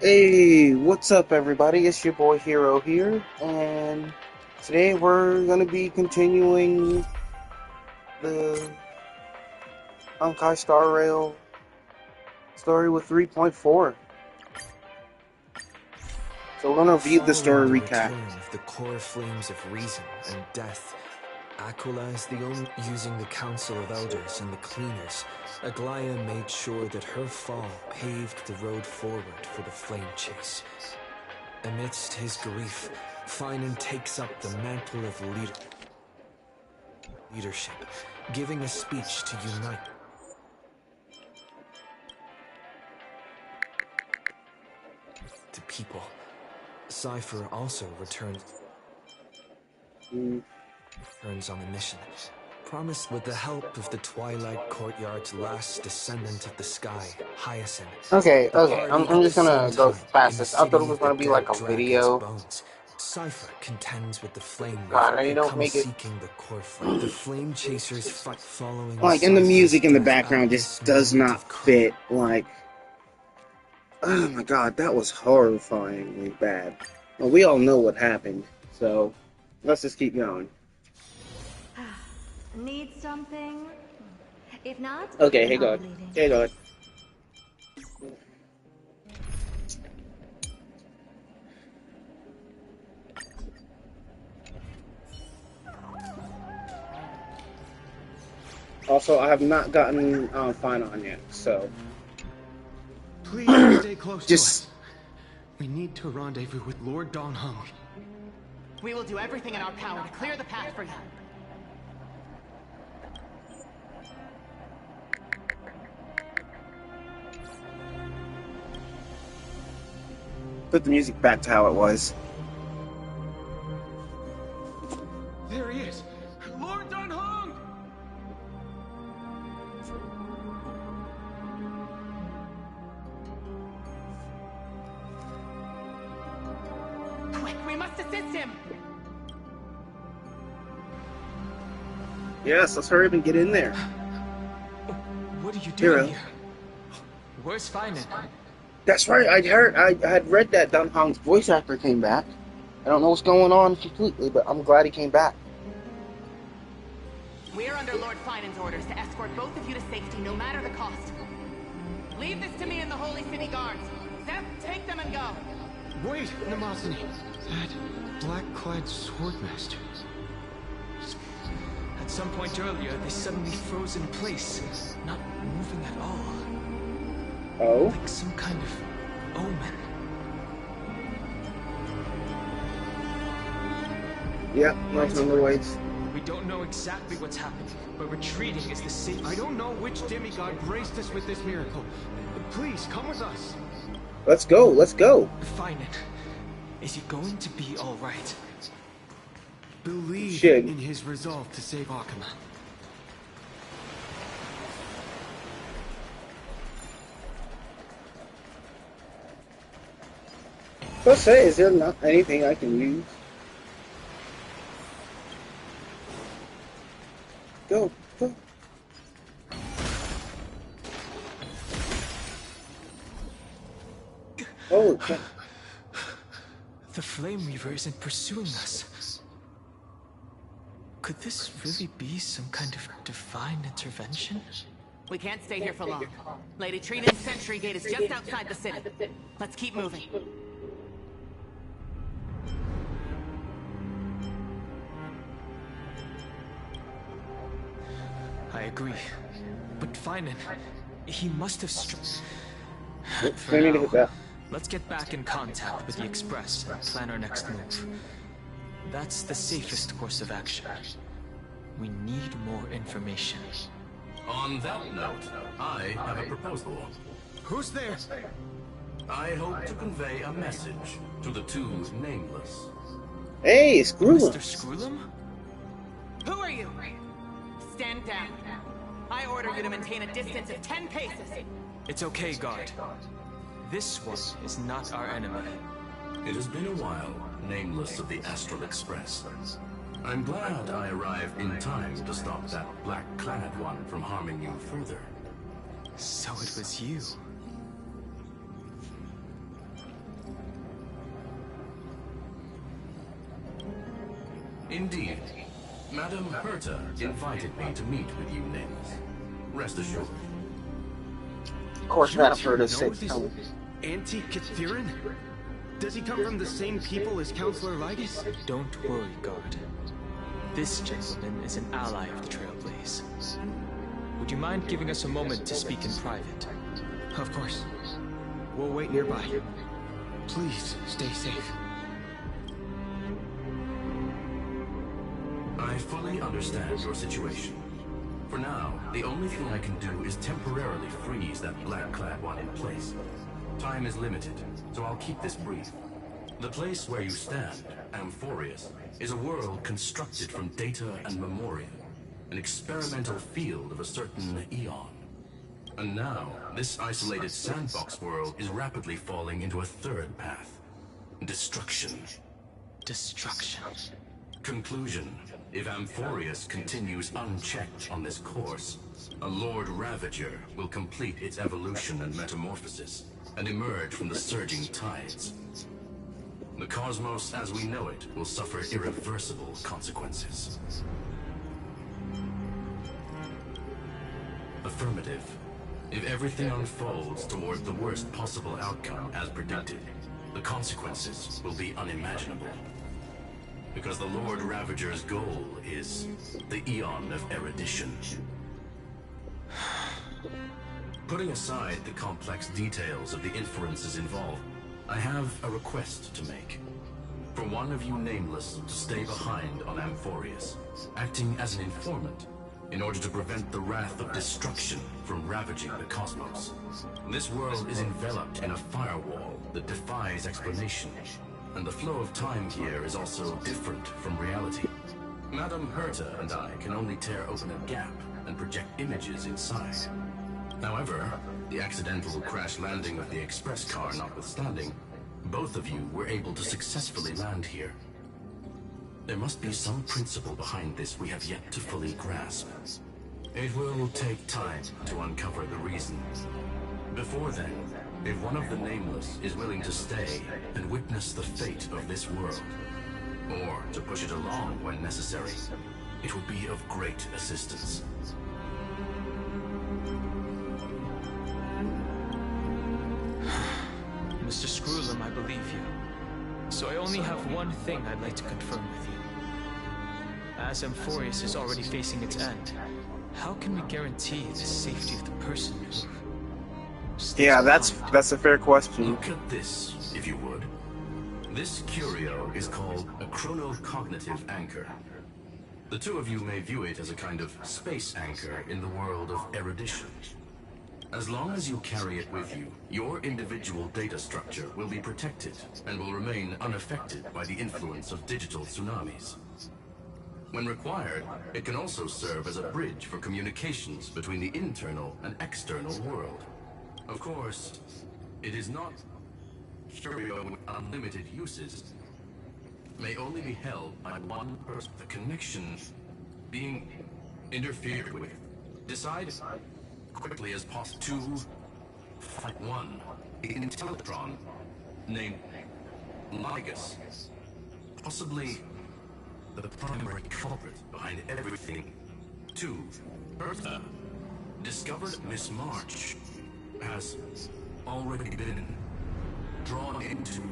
Hey, what's up, everybody? It's your boy Hero here, and today we're gonna be continuing the Honkai Star Rail story with 3.4. So we're gonna review the Following story the recap. return of the core flames of reason and death, Aquila as the only using the Council of Elders and the Cleaners, Aglaya made sure that her fall paved the road forward for the flame chase. Amidst his grief, Finan takes up the mantle of leadership, giving a speech to unite the people. Cypher also returns Mm, on a mission, promised with the help of the Twilight Courtyard's last descendant of the sky, Hyacinth. Okay, The okay. party I'm at the just same gonna go time past in the this. I thought it city was of the gonna be dead like a dragon's video. bones. Cypher contends with the Flame God, Weaver, I who don't comes make it. seeking the core flame. The Flame Chasers fight following Like, and the Cypher's music in the death background at just this does moment not of fit. Like, oh my God, that was horrifyingly bad. Well, we all know what happened, so let's just keep going. Need something? If not, Okay, then hey I'll be God. leaving. Hey God. Also, I have not gotten Fine on yet, so Please stay close to just us. We need to rendezvous with Lord Don Hung. We will do everything in our power to clear the path for you. put the music back to how it was. There he is! Lord Don Hung! Quick, we must assist him! Yes, let's hurry up and get in there. What are you doing Hero. here? Where's Finan? That's right. I had read that Don Hong's voice actor came back. I don't know what's going on completely, but I'm glad he came back. We are under Lord Finan's orders to escort both of you to safety, no matter the cost. Leave this to me and the Holy City Guards. Zep, take them and go. Wait, Namazani! That black-clad swordmaster. At some point earlier, they suddenly froze in place, not moving at all. Oh? Like some kind of omen. Yeah, no time to wait. We don't know exactly what's happening, but retreating is the safest. I don't know which demigod graced us with this miracle. Please, come with us. Let's go, let's go. Finan, is he going to be all right? Believe Shit. in his resolve to save Akuma. Let's say, is there not anything I can use? Go, go. Holy crap. The Flame Weaver isn't pursuing us. Could this really be some kind of divine intervention? We can't stay here for long. Lady Trina's sentry gate is just outside the city. Let's keep moving. I agree. But Finan, he must have For Let me now, hit that. let's get back in contact with the Express and plan our next move. That's the safest course of action. We need more information. On that note, I have a proposal. Who's there? I hope to convey a message to the two nameless. Hey, screw Mr. him. Screwlum? Who are you? Stand down. I order you to maintain a distance of 10 paces. It's okay, guard. This one is not our enemy. It has been a while, nameless of the Astral Express. I'm glad I arrived in time to stop that black-clad one from harming you further. So it was you. Indeed. Madame Herta invited me to meet with you, Nameless. Rest assured. Of course, Madame Herta know said this no. anti-Kithirin? Does he come from the same people as Counselor Lygus? Don't worry, guard. This gentleman is an ally of the Trailblaze. Would you mind giving us a moment to speak in private? Of course. We'll wait nearby. Please, stay safe. I fully understand your situation. For now, the only thing I can do is temporarily freeze that black-clad one in place. Time is limited, so I'll keep this brief. The place where you stand, Amphorius, is a world constructed from data and memoria, an experimental field of a certain eon. And now, this isolated sandbox world is rapidly falling into a third path. Destruction. Destruction. Conclusion. If Amphorius continues unchecked on this course, a Lord Ravager will complete its evolution and metamorphosis, and emerge from the surging tides. The cosmos as we know it will suffer irreversible consequences. Affirmative. If everything unfolds toward the worst possible outcome as predicted, the consequences will be unimaginable. Because the Lord Ravager's goal is the Eon of Erudition. Putting aside the complex details of the inferences involved, I have a request to make. For one of you Nameless to stay behind on Amphorius, acting as an informant, in order to prevent the wrath of destruction from ravaging the cosmos. This world is enveloped in a firewall that defies explanation, and the flow of time here is also different from reality. Madame Herta and I can only tear open a gap and project images inside. However, the accidental crash landing of the express car notwithstanding, both of you were able to successfully land here. There must be some principle behind this we have yet to fully grasp. It will take time to uncover the reasons. Before then, if one of the Nameless is willing to stay and witness the fate of this world, or to push it along when necessary, it would be of great assistance. Mr. Screwlum, I believe you. So I only have one thing I'd like to confirm with you. As Amphorius is already facing its end, how can we guarantee the safety of the person who... Yeah, that's a fair question. Look at this, if you would. This curio is called a chronocognitive anchor. The two of you may view it as a kind of space anchor in the world of erudition. As long as you carry it with you, your individual data structure will be protected and will remain unaffected by the influence of digital tsunamis. When required, it can also serve as a bridge for communications between the internal and external world. Of course, it is not curio with unlimited uses. May only be held by one person. The connection being interfered with. Decide quickly as possible to fight one. The Intellectron named Lygus. Possibly the primary culprit behind everything. 2. Bertha discovered Miss March has already been drawn into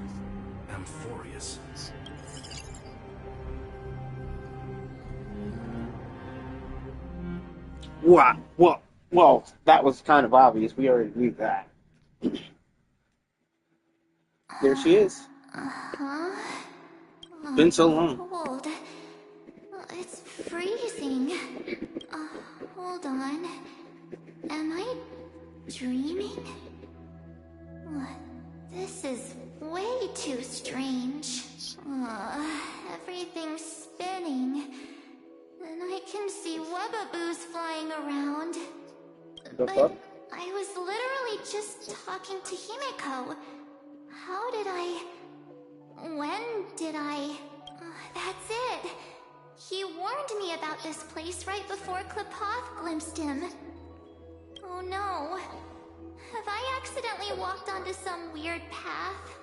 Amphorius. Well, that was kind of obvious. We already knew that. There she is. Been so long. Cold. It's freezing. Hold on. Am I dreaming? This is way too strange. Everything's spinning. And I can see webaboos flying around. The But fuck? I was literally just talking to Himiko. How did I... When did I... That's it. He warned me about this place right before Klepoth glimpsed him. Oh no. Have I accidentally walked onto some weird path?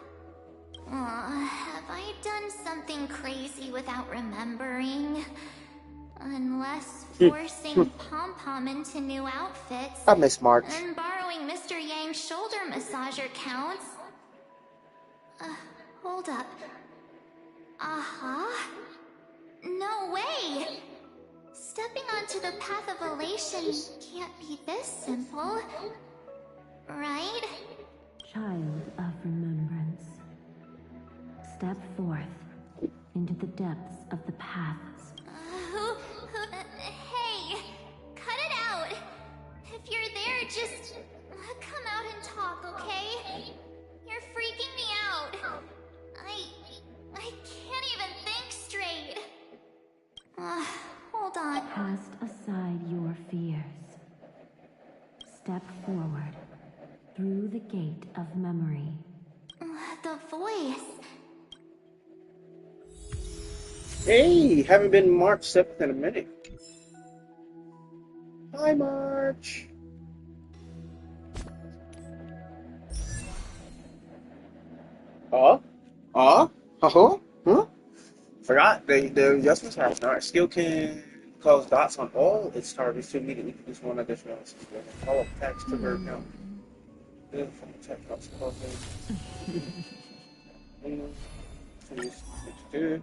Have I done something crazy without remembering? Unless forcing Pom-Pom into new outfits I miss March. and borrowing Mr. Yang's shoulder massager counts. Hold up. Uh-huh. No way! Stepping onto the path of elation can't be this simple. Right? Child of remembrance, step forth into the depths of the paths. Hey! Cut it out! If you're there, just come out and talk, okay? You're freaking me out. I can't even think straight. Hold on. Cast aside your fears. Step forward through the gate of memory. The voice. Hey, haven't been March 7th in a minute. Hi, March. Forgot the adjustments happen. Alright, skill can cause dots on all its targets to immediately produce one additional skill. All attacks to her count. Good from attack costs good.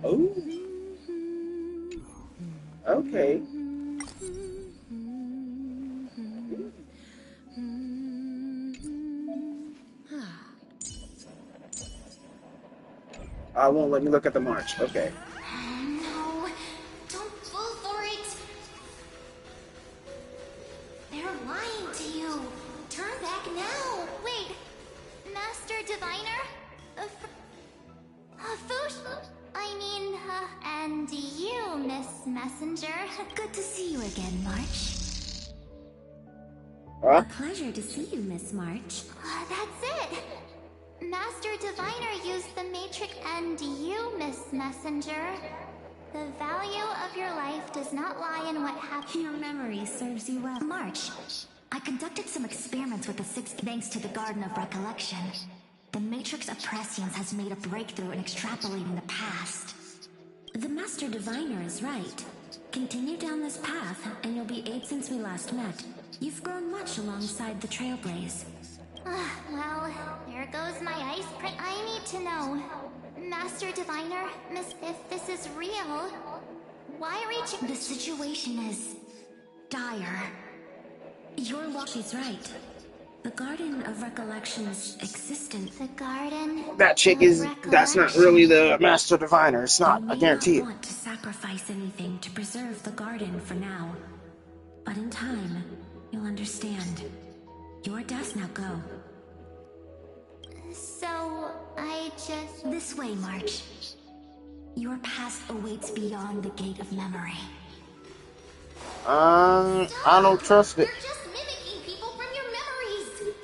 Oh. Okay. I won't let me look at the march. Okay. No, don't fall for it. They're lying to you. Turn back now. Wait, Master Diviner? Fush? And you, Miss Messenger. Good to see you again, March. Huh? A pleasure to see you, Miss March. That's it. Master Diviner used the Matrix and you, Miss Messenger. The value of your life does not lie in what happened. Your memory serves you well. March, I conducted some experiments with the sixth thanks to the Garden of Recollection. The Matrix of Prescience has made a breakthrough in extrapolating the past. The Master Diviner is right. Continue down this path, and you'll be 8 since we last met. You've grown much alongside the Trailblaze. Well, there goes my ice print. I need to know, Master Diviner, if this is real, why reaching— The situation is dire. Your She's right. The Garden of Recollection's existence. The Garden That chick of is. That's not really the Master Diviner. It's not. You I may guarantee not it. want to sacrifice anything to preserve the garden for now. But in time, you'll understand. Your death now go. So, I just— This way, March. Your past awaits beyond the gate of memory. I don't trust it. You're just mimicking people from your memories.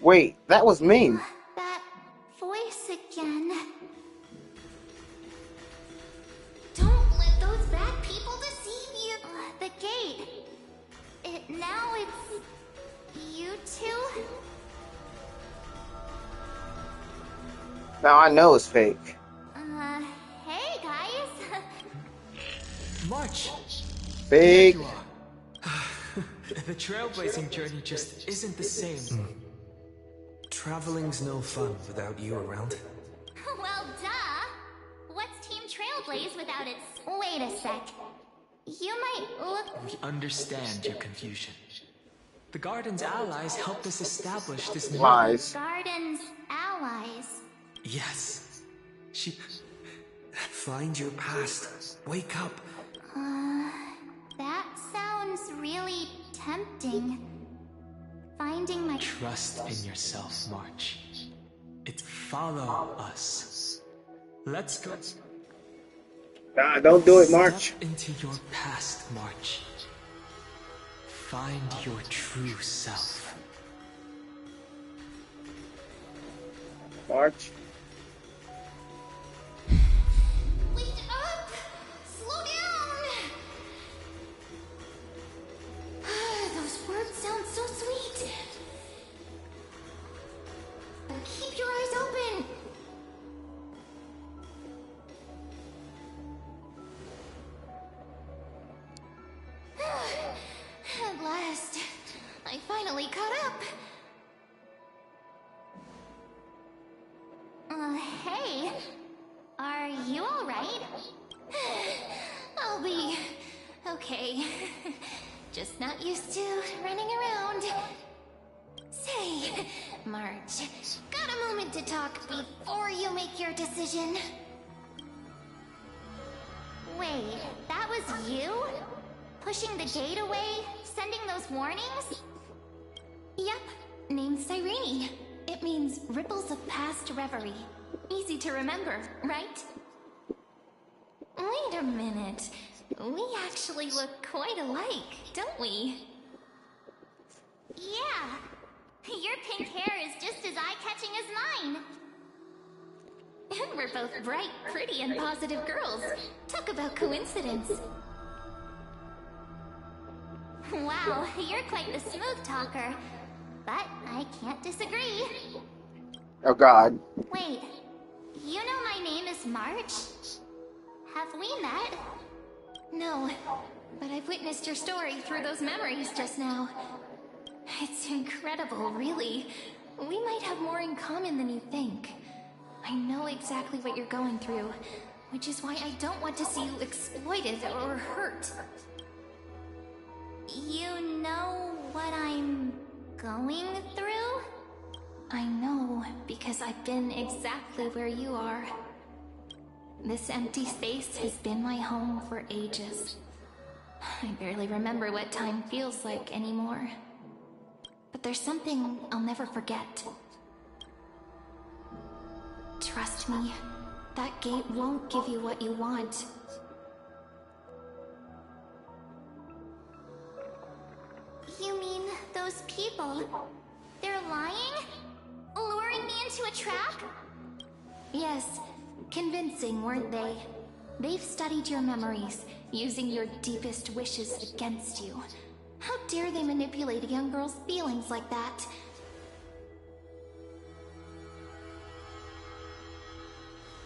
Wait, that was mean. That voice again. Don't let those bad people deceive you. The gate. Now it's you two? Now I know it's fake. Hey guys. March! Fake. There you are. The trailblazing journey just isn't the same. Traveling's no fun without you around. Well, duh. What's Team Trailblaze without its— Wait a sec. You might look— We understand your confusion. The Garden's allies helped us establish this new— Lies. Garden's allies. Yes. She... Find your past. Wake up. That sounds really tempting. Finding my— Trust in yourself, March. It's follow us. Let's go. Nah, don't do it, March. Step into your past, March. Find your true self. March. Hey. Are you alright? I'll be okay. Just not used to running around. Say, March, got a moment to talk before you make your decision? Wait, that was you? Pushing the gate away? Sending those warnings? Yep, named Cyrene. It means ripples of past reverie. Easy to remember, right? Wait a minute. We actually look quite alike, don't we? Yeah. Your pink hair is just as eye-catching as mine. And we're both bright, pretty, and positive girls. Talk about coincidence. Wow, you're quite the smooth talker. But I can't disagree. Oh God. Wait, you know my name is March? Have we met? No, but I've witnessed your story through those memories just now. It's incredible, really. We might have more in common than you think. I know exactly what you're going through, which is why I don't want to see you exploited or hurt. You know what I'm going through? I know, because I've been exactly where you are. This empty space has been my home for ages. I barely remember what time feels like anymore. But there's something I'll never forget. Trust me, that gate won't give you what you want. You mean those people? They're lying? Luring me into a trap? Yes, convincing, weren't they? They've studied your memories, using your deepest wishes against you. How dare they manipulate a young girl's feelings like that?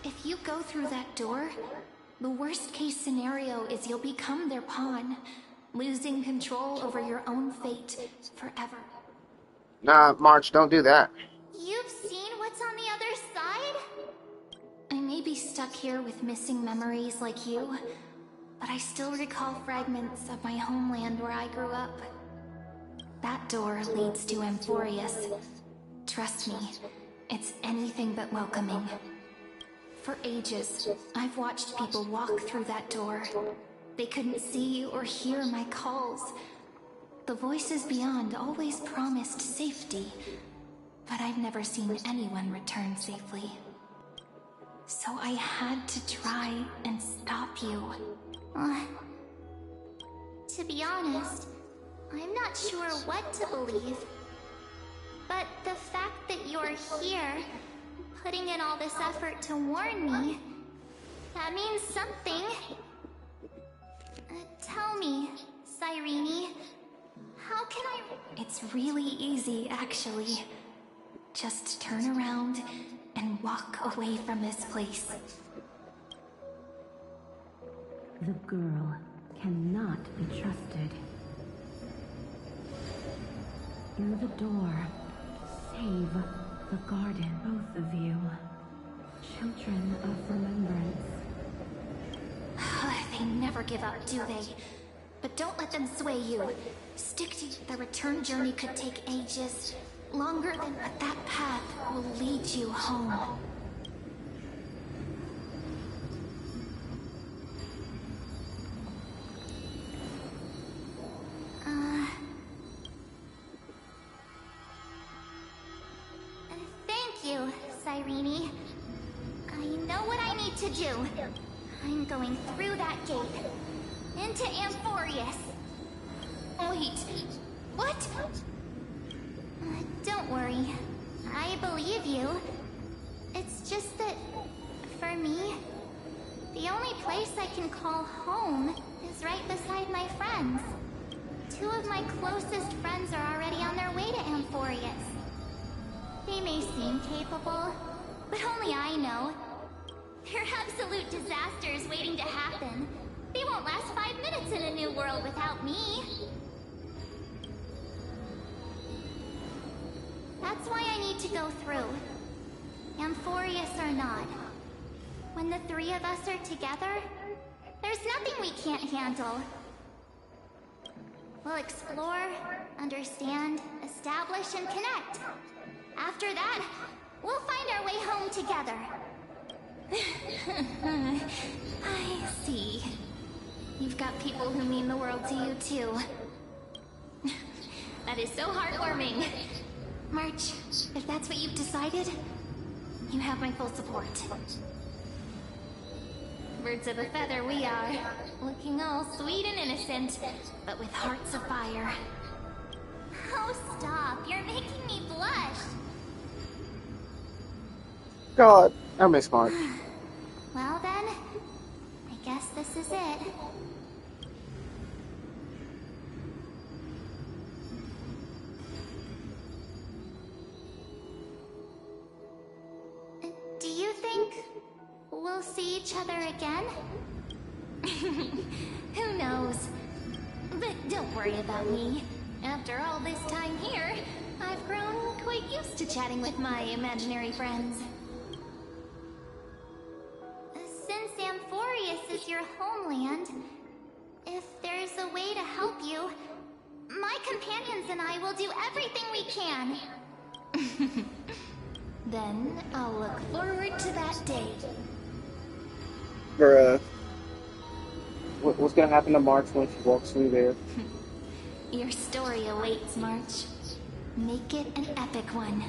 If you go through that door, the worst case scenario is you'll become their pawn, losing control over your own fate forever. Nah, March, don't do that. You've seen what's on the other side? I may be stuck here with missing memories like you, but I still recall fragments of my homeland where I grew up. That door leads to Amphorius. Trust me, it's anything but welcoming. For ages, I've watched people walk through that door. They couldn't see or hear my calls. The voices beyond always promised safety, but I've never seen anyone return safely. So I had to try and stop you. To be honest, I'm not sure what to believe. But the fact that you're here, putting in all this effort to warn me, that means something. Tell me, Cyrene, how can I... It's really easy, actually. Just turn around and walk away from this place. The girl cannot be trusted. Through the door, save the garden, both of you. Children of remembrance. They never give up, do they? But don't let them sway you. Stick to the return journey could take ages. Longer than that path will lead you home. Thank you, Cyrene. I know what I need to do. I'm going through that gate. Into Amphorius. Wait, what? Don't worry. I believe you. It's just that, for me, the only place I can call home is right beside my friends. Two of my closest friends are already on their way to Amphorius. They may seem capable, but only I know. They're absolute disasters waiting to happen. They won't last 5 minutes in a new world without me. That's why I need to go through. Amphorius or not. When the three of us are together, there's nothing we can't handle. We'll explore, understand, establish, and connect. After that, we'll find our way home together. I see. You've got people who mean the world to you, too. That is so heartwarming. March, if that's what you've decided, you have my full support. Birds of a feather we are, looking all sweet and innocent, but with hearts of fire. Oh, stop. You're making me blush. God, I miss March. Well then, I guess this is it. Do you think we'll see each other again? Who knows? But don't worry about me. After all this time here, I've grown quite used to chatting with my imaginary friends. Since Amphorius is your homeland, if there's a way to help you, my companions and I will do everything we can. Then I'll look forward to that day. What's gonna happen to March when she walks through there? Your story awaits, March. Make it an epic one.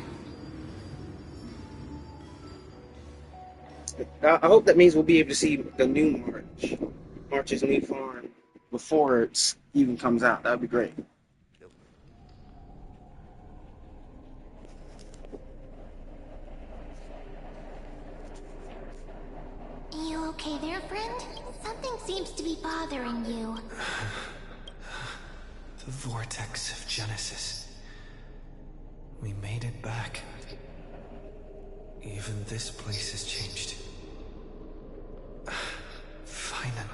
I hope that means we'll be able to see the new March's new farm, before it even comes out. That'd be great. You okay there, friend? Something seems to be bothering you. The vortex of Genesis. We made it back. Even this place has changed. Finan.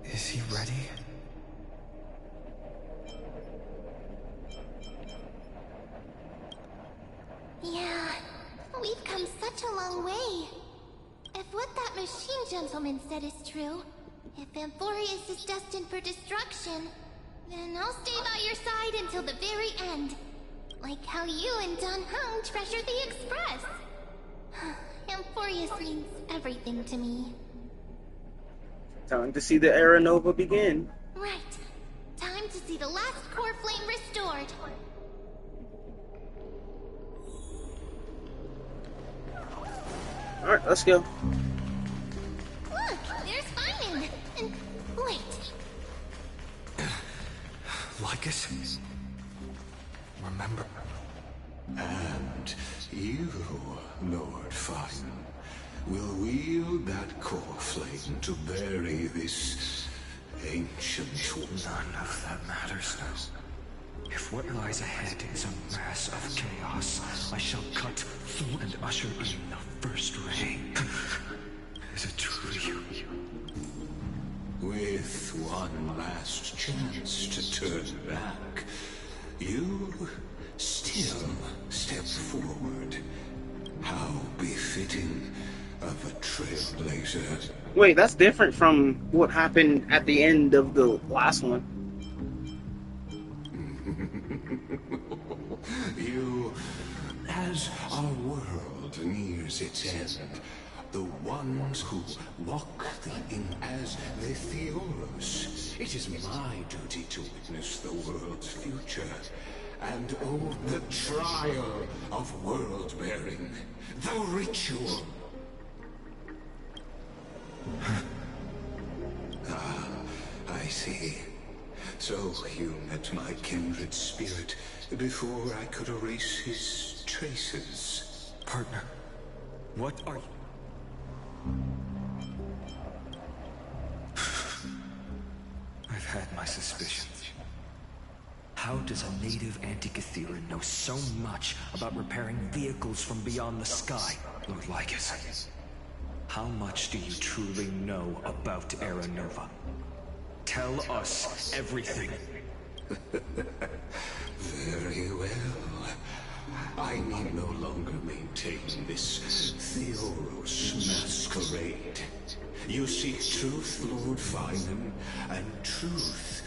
Is he ready? Yeah, we've come such a long way. If what that machine gentleman said is true, if Amphorius is destined for destruction, then I'll stay by your side until the very end. Like how you and Don Hung treasured the Express. Amphorius means everything to me. Time to see the Era Nova begin. Right. Time to see the last core flame restored. Alright, let's go. Look, there's Finan. And wait. Lycus? Remember. And you, Lord Finan, will wield that core flame to bury this ancient... None of that matters now. If what lies ahead is a mass of chaos, I shall cut through and usher in the first ray. Is it truly you? With one last chance to turn back, you still step forward. How befitting of a trailblazer. Wait, that's different from what happened at the end of the last one. You, as our world nears its end, the ones who walk the inn as the Theoros, it is my duty to witness the world's future and own the trial of world-bearing, the ritual. Ah, I see. So you met my kindred spirit before I could erase his traces. Partner, what are you? I've had my suspicions. How does a native Antikytheran know so much about repairing vehicles from beyond the sky, Lord Lycus? How much do you truly know about Era Nova? Tell us everything. Very well. I need no longer maintain this Theoros masquerade. You seek truth, Lord Finan, and truth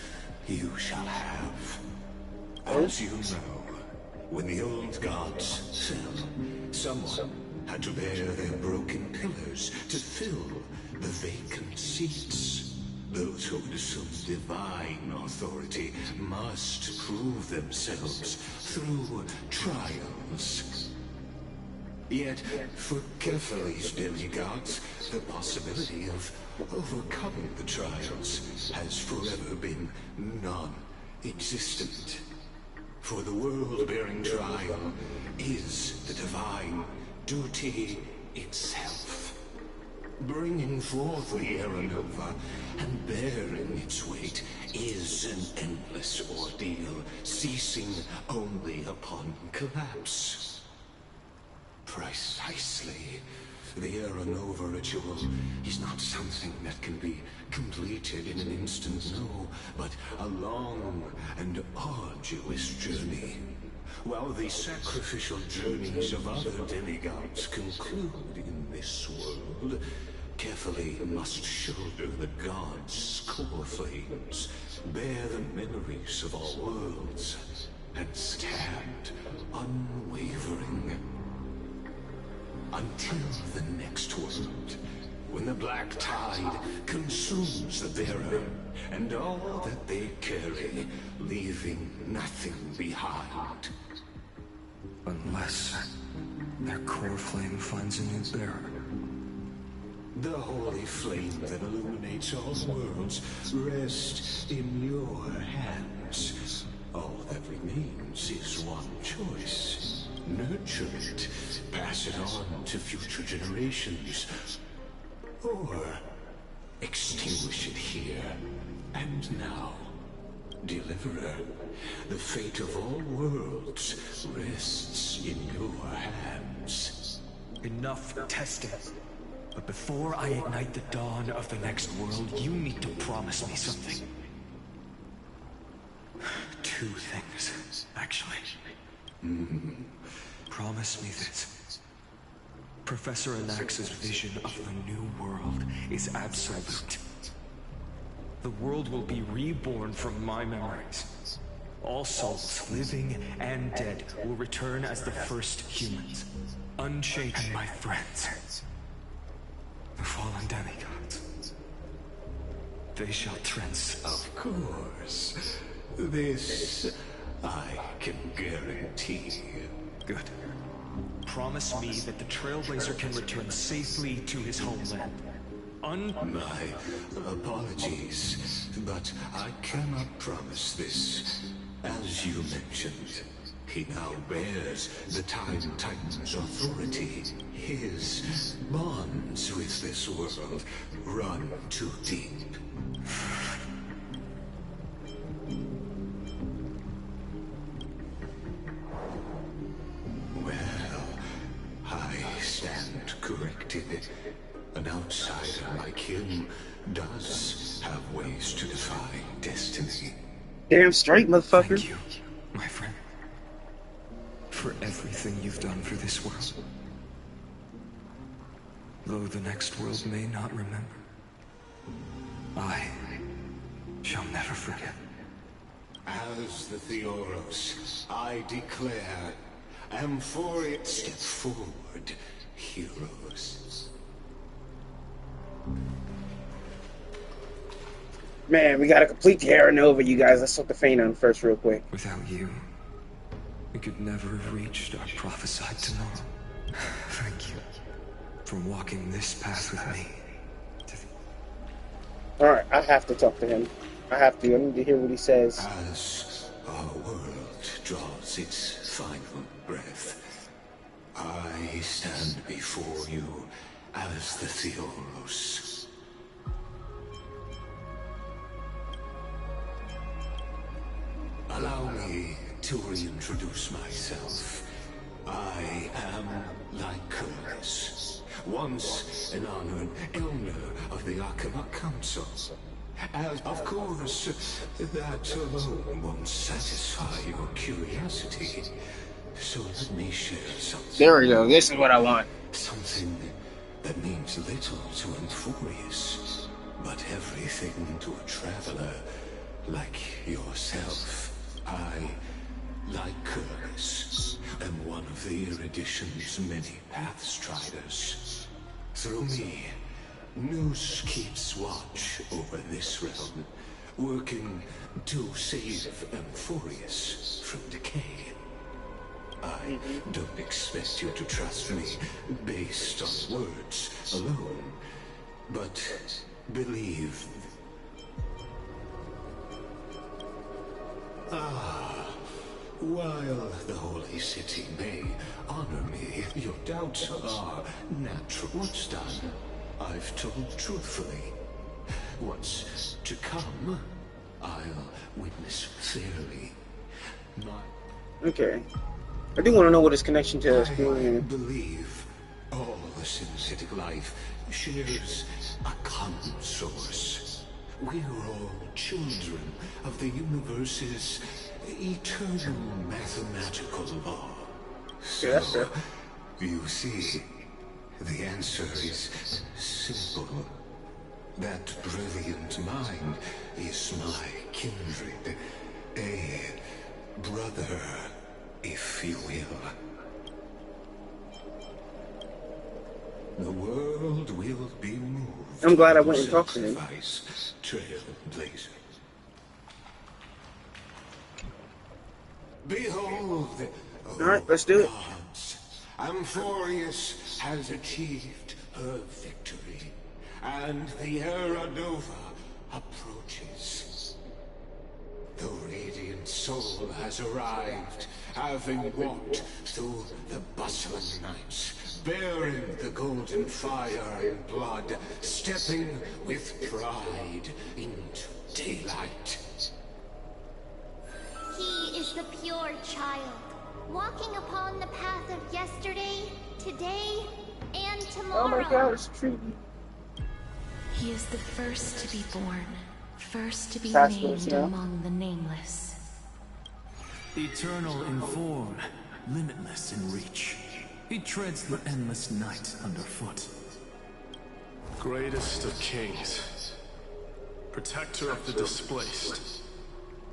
you shall have. As you know, when the old gods fell, someone had to bear their broken pillars to fill the vacant seats. Those who would assume divine authority must prove themselves through trials. Yet, for Kefali's demigods, the possibility of overcoming the trials has forever been non-existent. For the world-bearing trial is the divine duty itself. Bringing forth the Aranova and bearing its weight is an endless ordeal, ceasing only upon collapse. Precisely. The Aranova ritual is not something that can be completed in an instant, no, but a long and arduous journey. While the sacrificial journeys of other demigods conclude in this world, Kefali must shoulder the gods' core flames, bear the memories of all worlds, and stand unwavering. Until the next world, when the black tide consumes the bearer, and all that they carry, leaving nothing behind. Unless their core flame finds a new bearer. The holy flame that illuminates all worlds rests in your hands. All that remains is one choice. Nurture it, pass it on to future generations, or extinguish it here and now. Deliverer, the fate of all worlds rests in your hands. Enough testing. But before I ignite the dawn of the next world, you need to promise me something. Two things, actually. Promise me this. Professor Anax's vision of the new world is absolute. The world will be reborn from my memories. All souls, living and dead, will return as the first humans. Unchanged. And my friends, the fallen demigods, they shall transcend. Of course. This I can guarantee. Good. Promise me that the Trailblazer can return safely to his homeland. My apologies, but I cannot promise this. As you mentioned, he now bears the Time Titan's authority. His bonds with this world run too deep. Well, I stand corrected. An outsider like him does have ways to defy destiny. Damn straight, motherfucker. Thank you, my friend, for everything you've done for this world. Though the next world may not remember, I shall never forget. As the Theoros, I declare, and for it step forward, heroes. Man, we gotta complete the Aranova, you guys. Let's look the faint on first real quick. Without you, we could never have reached our prophesied tomorrow. Thank you for walking this path with me. Alright, I have to talk to him. I have to. I need to hear what he says. As our world draws its final breath, I stand before you as the Theoros. Allow me to reintroduce myself. I am Lycurgus, once an honored elder of the Arcana Council. As, of course, that alone won't satisfy your curiosity. So let me share something. There we go. This is what I want. Something that means little to Euphorius, but everything to a traveler like yourself. I, like Curtis, am one of the Erudition's many Pathstriders. Through me, Noose keeps watch over this realm, working to save Euphorius from decay. I don't expect you to trust me based on words alone, but believe. While the Holy City may honor me, your doubts are natural. What's done, I've told truthfully. What's to come, I'll witness fairly. Okay. I do want to know what his connection to us I is. believe all synthetic life shares a common source. We're all children of the universe's eternal mathematical law. So, you see, the answer is simple. That brilliant mind is my kindred, a brother, if you will. The world will be moved. I'm glad I went and talked to him. Trailblazer. Behold, Alright, let's do it. Euphorius has achieved her victory, and the Era Nova approaches. The radiant soul has arrived, having walked through the bustling nights, bearing the golden fire and blood, stepping with pride into daylight. He is the pure child, walking upon the path of yesterday, today, and tomorrow. Oh my god, it's true. He is the first to be born, first to be Passwords, named yeah. among the nameless. Eternal in form, limitless in reach. He treads the endless night underfoot. Greatest of kings, protector of the displaced,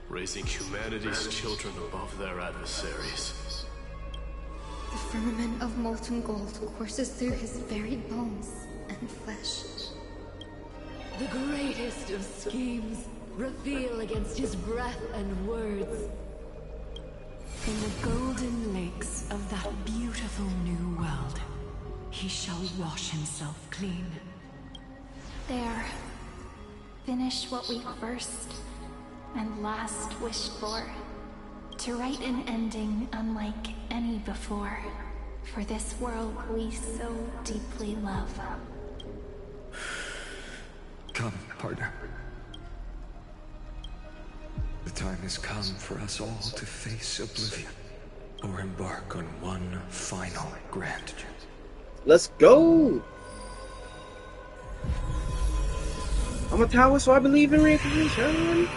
raising humanity's children above their adversaries. The firmament of molten gold courses through his very bones and flesh. The greatest of schemes reveal against his breath and words. In the golden lakes of that beautiful new world, he shall wash himself clean. There. Finish what we first and last wished for. To write an ending unlike any before. For this world we so deeply love. Come, partner. The time has come for us all to face oblivion, or embark on one final grand journey. Let's go! I'm a Taoist, so I believe in reincarnation.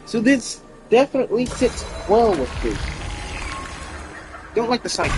So this definitely fits well with this. Don't like the sight.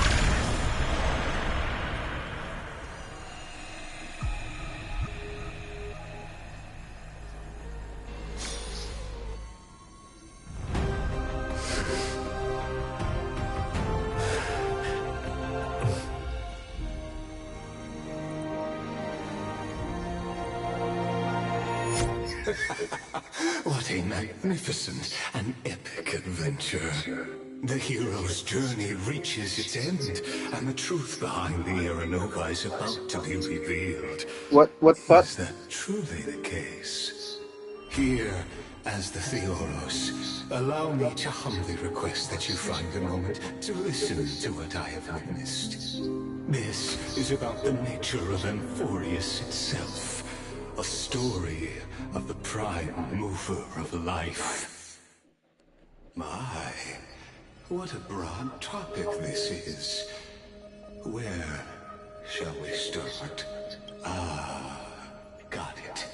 What a magnificent and epic adventure. The hero's journey reaches its end, and the truth behind the Era Nova is about to be revealed. What Is that truly the case? Here, as the Theoros, allow me to humbly request that you find a moment to listen to what I have witnessed. This is about the nature of Euphorius itself. A story of the prime mover of life. My, what a broad topic this is. Where shall we start? Got it.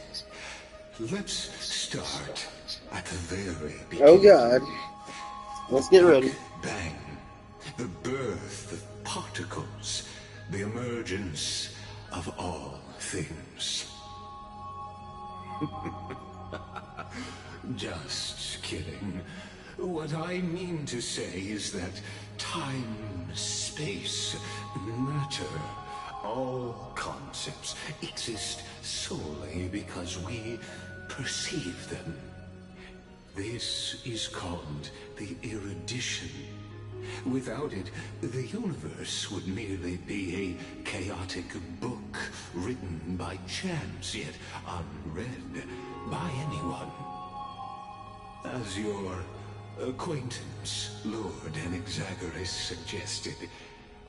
Let's start at the very beginning. Oh god. Let's get ready. Bang. the birth of particles, the emergence of all things. Just kidding. What I mean to say is that time, space, matter, all concepts exist solely because we perceive them. This is called the erudition. Without it, the universe would merely be a chaotic book written by chance, yet unread by anyone. As your acquaintance, Lord Anaxagoras, suggested,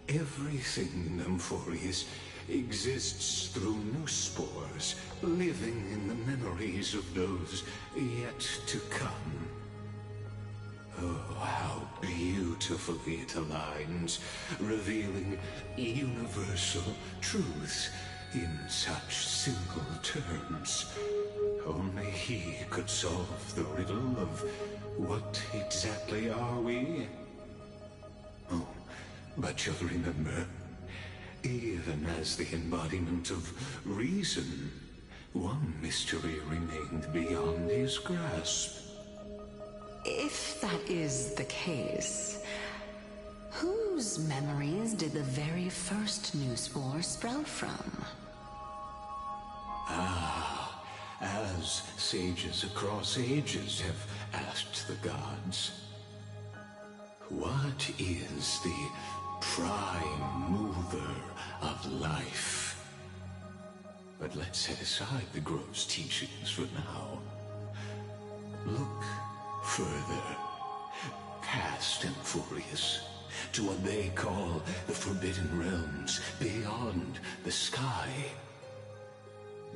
everything in Amphorius exists through new spores, living in the memories of those yet to come. Oh, how beautifully it aligns, revealing universal truths in such simple terms. Only he could solve the riddle of what exactly are we? Oh, but you'll remember, even as the embodiment of reason, one mystery remained beyond his grasp. If that is the case, whose memories did the very first new spore sprout from? Ah, as sages across ages have asked the gods, what is the prime mover of life? But let's set aside the grove's teachings for now. Look further, past Amphorius, to what they call the Forbidden Realms beyond the sky.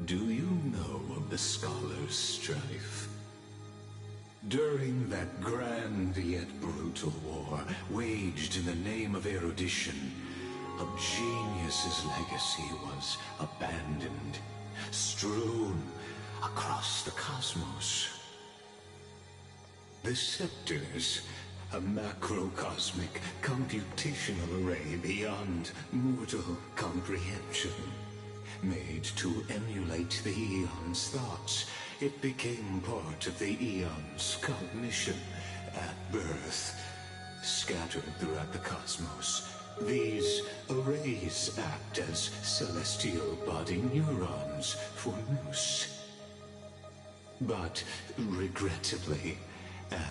Do you know of the Scholar's Strife? During that grand yet brutal war, waged in the name of erudition, a genius's legacy was abandoned, strewn across the cosmos. The Scepters, a macrocosmic computational array beyond mortal comprehension. Made to emulate the Eon's thoughts, it became part of the Eon's cognition at birth. Scattered throughout the cosmos, these arrays act as celestial body neurons for Nous. But regrettably,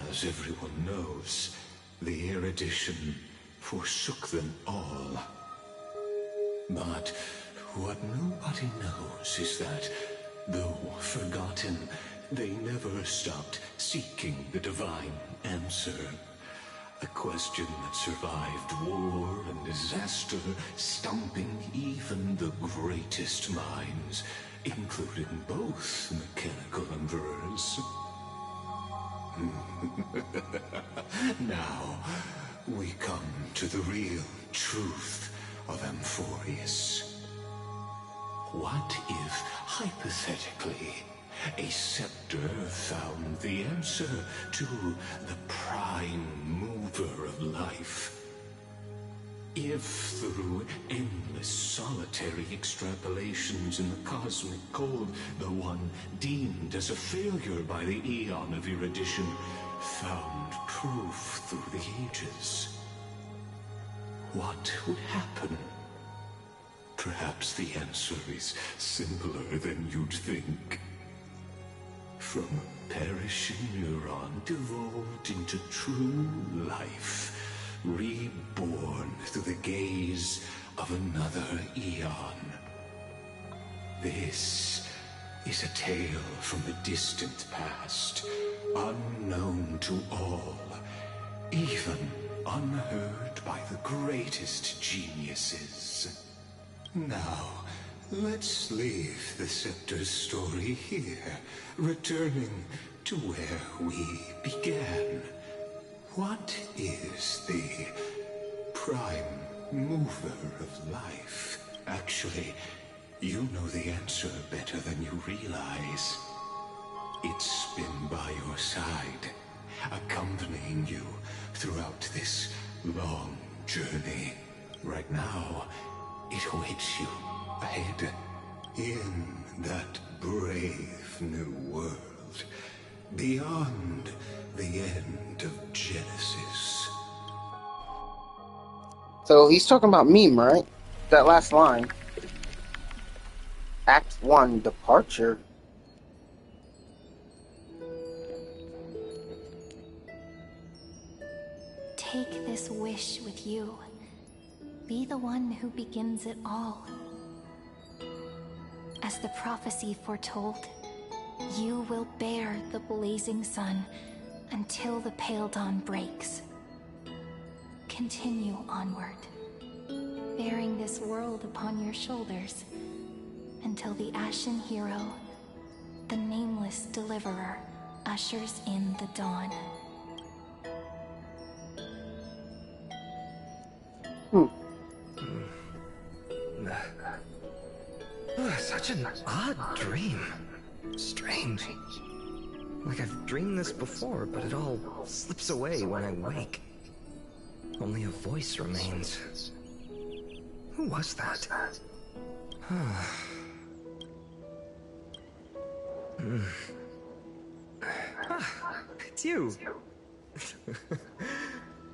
as everyone knows, the erudition forsook them all. But what nobody knows is that, though forgotten, they never stopped seeking the divine answer. A question that survived war and disaster, stumping even the greatest minds, including both mechanical emperors. Now, we come to the real truth of Amphorius. What if, hypothetically, a scepter found the answer to the prime mover of life? If through endless solitary extrapolations in the cosmic cold, the one deemed as a failure by the Eon of erudition found proof through the ages, what would happen? Perhaps the answer is simpler than you'd think. From a perishing neuron devolved into true life, reborn through the gaze of another Eon. This is a tale from the distant past, unknown to all, even unheard by the greatest geniuses. Now, let's leave the Scepter's story here, returning to where we began. What is the prime mover of life? Actually, you know the answer better than you realize. It's been by your side, accompanying you throughout this long journey. Right now, it awaits you ahead in that brave new world, beyond the end of Genesis. So he's talking about Meme, right? That last line. Act 1, Departure. Take this wish with you. Be the one who begins it all. As the prophecy foretold, you will bear the blazing sun until the pale dawn breaks. Continue onward, bearing this world upon your shoulders, until the Ashen Hero, the nameless deliverer, ushers in the dawn. Such an odd dream. Strange. Like I've dreamed this before, but it all slips away when I wake. Only a voice remains. Who was that? It's you.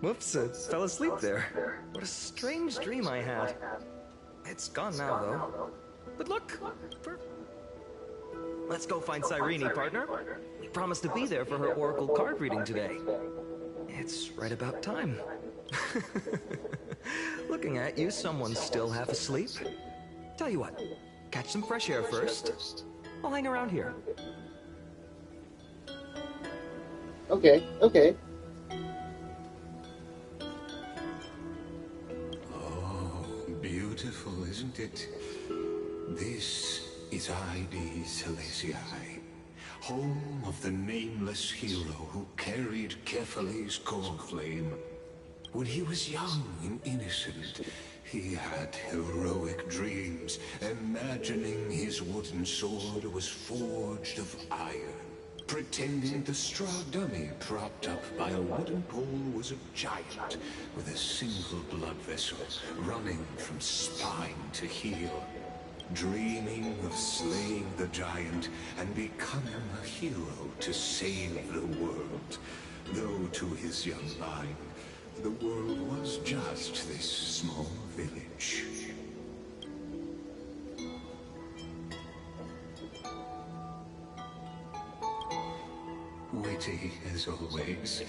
Whoops, I fell asleep there. What a strange dream I had. It's gone now, though. But look! Let's go find Cyrene, partner. We promised to be there for her oracle card reading today. It's right about time. Looking at you, someone's still half asleep. Tell you what, catch some fresh air first. I'll hang around here. Okay, okay. Oh, beautiful, isn't it? This is Ide Celestii, home of the nameless hero who carried Kephales's core flame. When he was young and innocent, he had heroic dreams, imagining his wooden sword was forged of iron. Pretending the straw dummy propped up by a wooden pole was a giant with a single blood vessel running from spine to heel. Dreaming of slaying the giant and becoming a hero to save the world. Though to his young mind, the world was just this small village. Witty as always,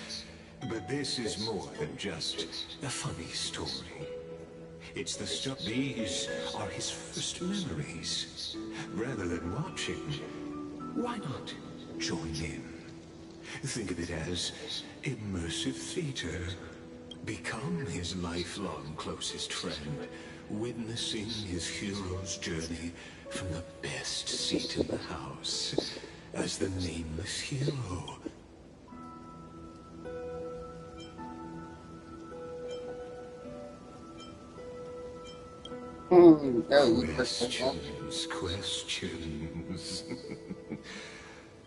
but this is more than just a funny story. It's the stuff. These are his first memories. Rather than watching, why not join in? Think of it as immersive theater. Become his lifelong closest friend, witnessing his hero's journey from the best seat in the house as the nameless hero. Questions.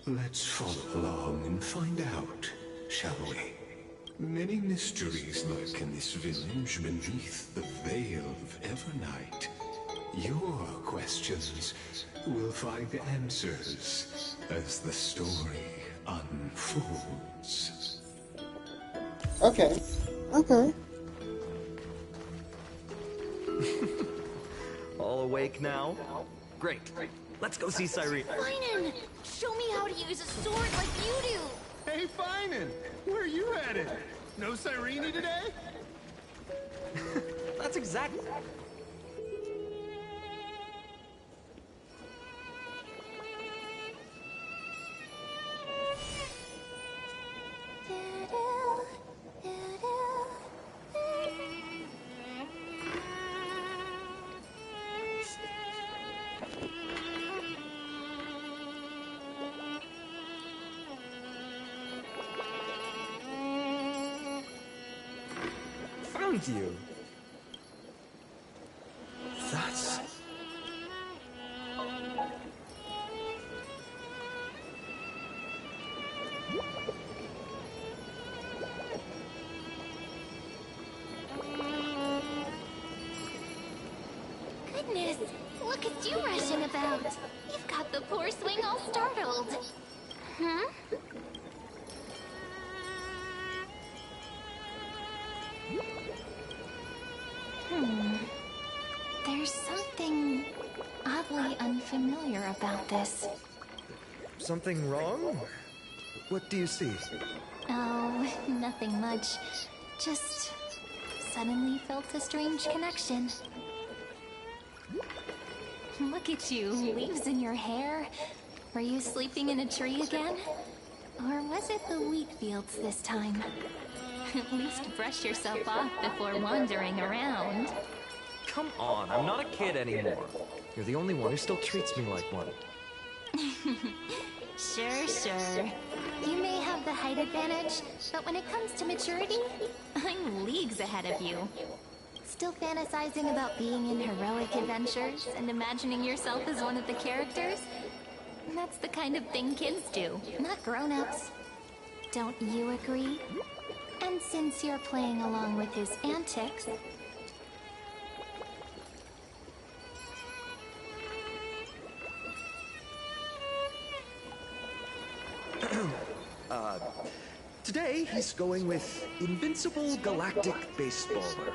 Let's follow along and find out, shall we? Many mysteries lurk in this village beneath the veil of Evernight. Your questions will find answers as the story unfolds. Okay. Okay. All awake now? Great. Let's go see Cyrene. Finan! Show me how to use a sword like you do! Hey, Finan! Where are you headed? No Cyrene today? That's exactly... Found you. That's... goodness! Look at you rushing about. You've got the poor swing all startled. Hmm? There's something oddly unfamiliar about this. Something wrong? What do you see? Oh, nothing much. Just suddenly felt a strange connection. Look at you, leaves in your hair. Were you sleeping in a tree again? Or was it the wheat fields this time? At least brush yourself off before wandering around. Come on, I'm not a kid anymore. You're the only one who still treats me like one. Sure. You may have the height advantage, but when it comes to maturity, I'm leagues ahead of you. Still fantasizing about being in heroic adventures and imagining yourself as one of the characters? That's the kind of thing kids do, not grown-ups. Don't you agree? And since you're playing along with his antics... Today he's going with Invincible Galactic Baseballer.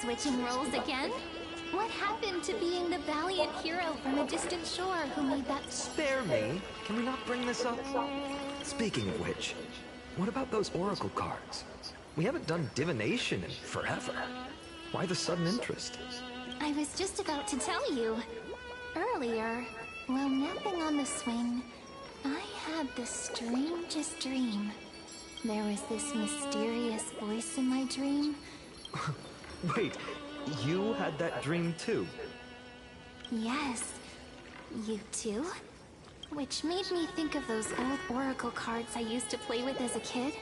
Switching roles again? What happened to being the valiant hero from a distant shore who made that... Spare me. Can we not bring this up? Speaking of which, what about those oracle cards? We haven't done divination in forever. Why the sudden interest? I was just about to tell you. Earlier, while napping on the swing, I had the strangest dream. There was this mysterious voice in my dream. Wait, you had that dream too? Yes, you too? Which made me think of those old oracle cards I used to play with as a kid.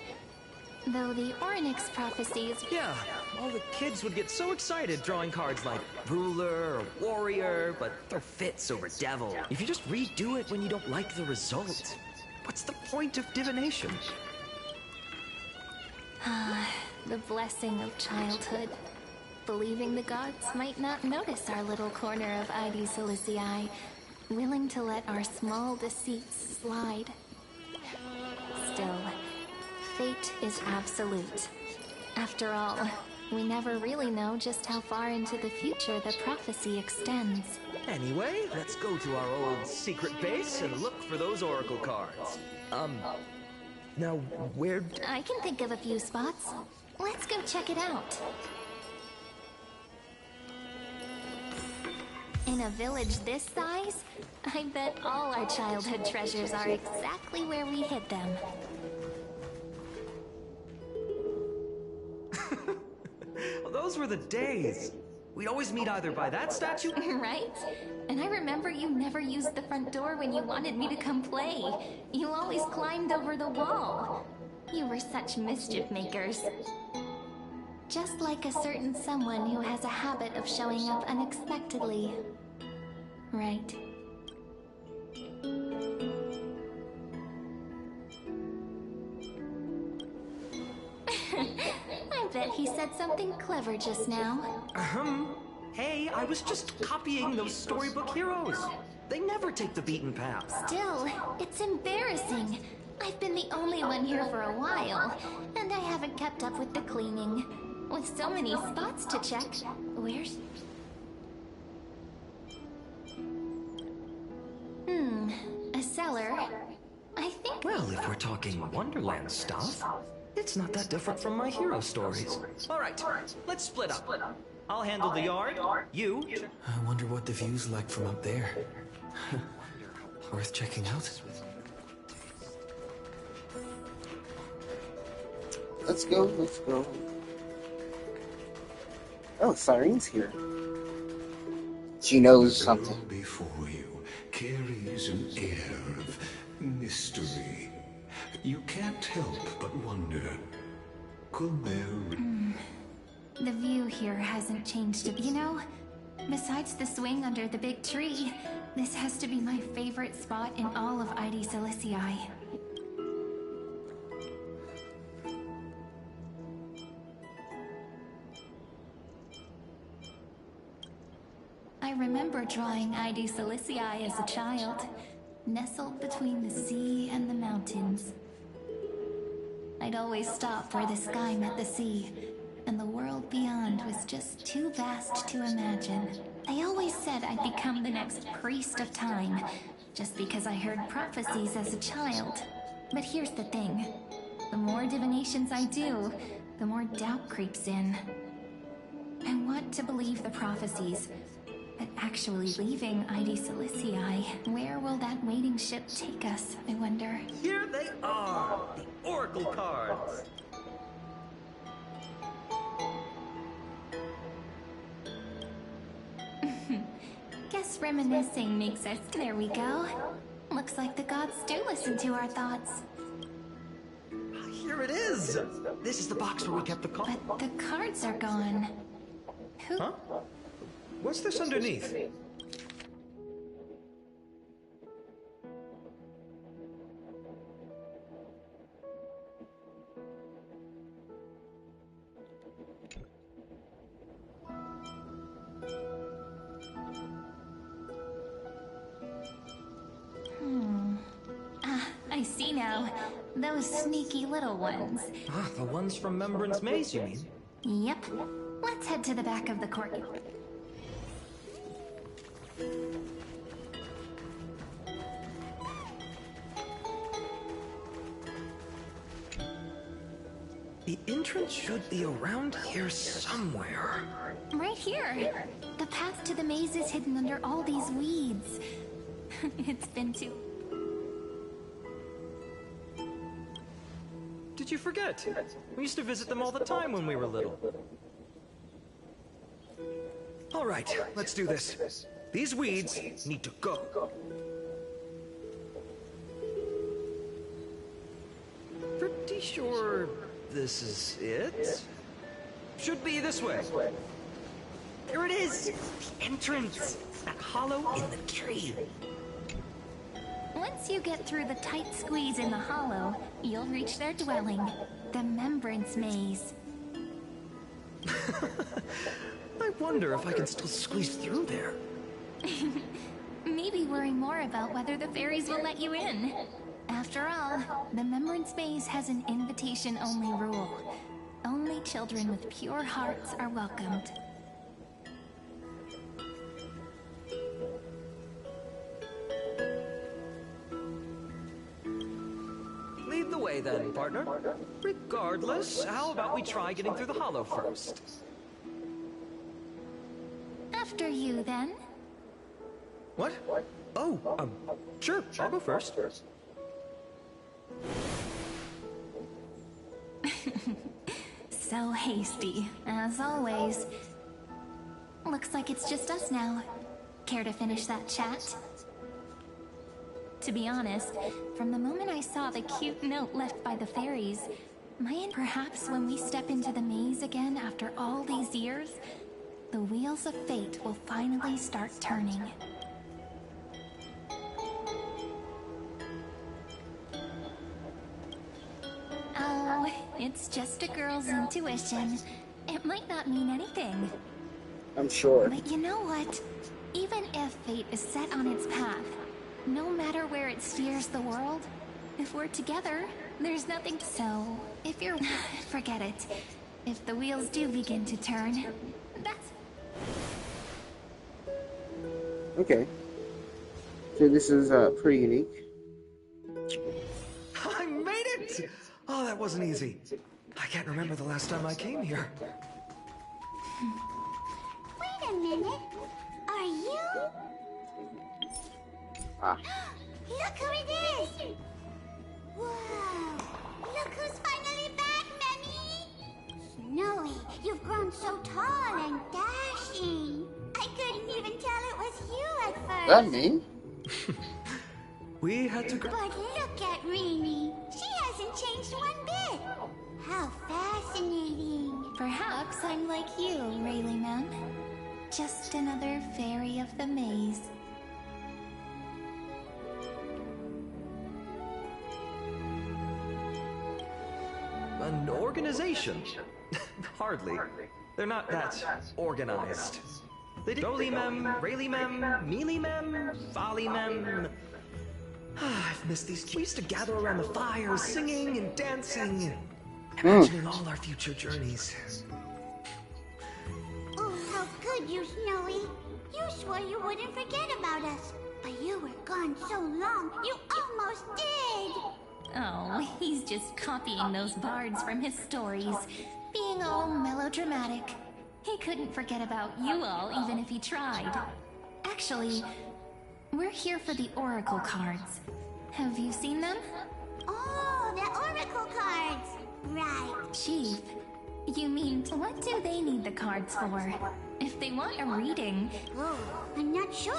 Though the Oryx prophecies... Yeah, all the kids would get so excited drawing cards like Ruler or Warrior, but throw fits over Devil. If you just redo it when you don't like the result, what's the point of divination? The blessing of childhood. Believing the gods might not notice our little corner of Id Silicii, willing to let our small deceits slide. Still, fate is absolute. After all, we never really know just how far into the future the prophecy extends. Anyway, let's go to our old secret base and look for those oracle cards. Now, where... I can think of a few spots. Let's go check it out. In a village this size, I bet all our childhood treasures are exactly where we hid them. Those were the days. We'd always meet either by that statue... Right? And I remember you never used the front door when you wanted me to come play. You always climbed over the wall. You were such mischief makers. Just like a certain someone who has a habit of showing up unexpectedly. Right. I bet he said something clever just now. Hey, I was just copying those storybook heroes. They never take the beaten path. Still, it's embarrassing. I've been the only one here for a while, and I haven't kept up with the cleaning. With so many spots to check, where's... a cellar. I think... Well, if we're talking Wonderland stuff, it's not that different from my hero stories. All right, let's split up. I'll handle the yard, you... I wonder what the view's like from up there. Worth checking out. Let's go. Oh, Cyrene's here. She knows something. Before you carries an air of mystery. You can't help but wonder, could there... The view here hasn't changed a bit. You know, besides the swing under the big tree, this has to be my favorite spot in all of Id Silicii. I remember drawing ID Silicii as a child, nestled between the sea and the mountains. I'd always stop where the sky met the sea, and the world beyond was just too vast to imagine. I always said I'd become the next priest of time, just because I heard prophecies as a child. But here's the thing. The more divinations I do, the more doubt creeps in. I want to believe the prophecies, but actually leaving ID Silicii, where will that waiting ship take us, I wonder? Here they are, the Oracle cards. Guess reminiscing makes us... There we go. Looks like the gods do listen to our thoughts. Here it is! This is the box where we kept the cards. But the cards are gone. Who... Huh? What's this underneath? I see now. Those sneaky little ones. Ah, the ones from Remembrance Maze, you mean? Yep. Let's head to the back of the courtyard. The entrance should be around here somewhere. Right here. The path to the maze is hidden under all these weeds. It's been too... Did you forget? We used to visit them all the time when we were little. All right, let's do this. These weeds need to go. Pretty sure this is it? Should be this way. There it is! The entrance! That hollow in the tree. Once you get through the tight squeeze in the hollow, you'll reach their dwelling, the Remembrance Maze. I wonder if I can still squeeze through there. Maybe worry more about whether the fairies will let you in. After all, the Remembrance Maze has an invitation-only rule. Only children with pure hearts are welcomed. Lead the way then, partner. Regardless, how about we try getting through the hollow first? After you, then. What? Oh, sure, I'll go first. So hasty, as always. Looks like it's just us now. Care to finish that chat? To be honest, from the moment I saw the cute note left by the fairies, perhaps when we step into the maze again after all these years, the wheels of fate will finally start turning. Oh, it's just a girl's intuition. It might not mean anything. I'm sure. But you know what? Even if fate is set on its path, no matter where it steers the world, if we're together, there's nothing to... So, if you're... forget it. If the wheels do begin to turn, that's... Okay. So this is pretty unique. I made it! Oh, that wasn't easy. I can't remember the last time I came here. Wait a minute. Are you? Ah. Look who it is! Whoa! Look who's finally back, Memmy! Snowy, you've grown so tall and dashing. I couldn't even tell it was you at first. That me? We had to go... But look at Rini. She hasn't changed one bit. How fascinating. Perhaps I'm like you, Rayleigh Ma'am. Just another fairy of the maze. An organization? Hardly. They're not that organized. Dolimem, Raylimem, Mealimem, Vollymem. I've missed these. We used to gather around the fire, singing and dancing, imagining all our future journeys. Oh, how good you, Snowy. You swore you wouldn't forget about us. But you were gone so long, you almost did! Oh, he's just copying those bards from his stories, being all melodramatic. He couldn't forget about you all, even if he tried. Actually, we're here for the Oracle cards. Have you seen them? Oh, the Oracle cards! Right. Chief, you mean, what do they need the cards for? If they want a reading... Oh, I'm not sure.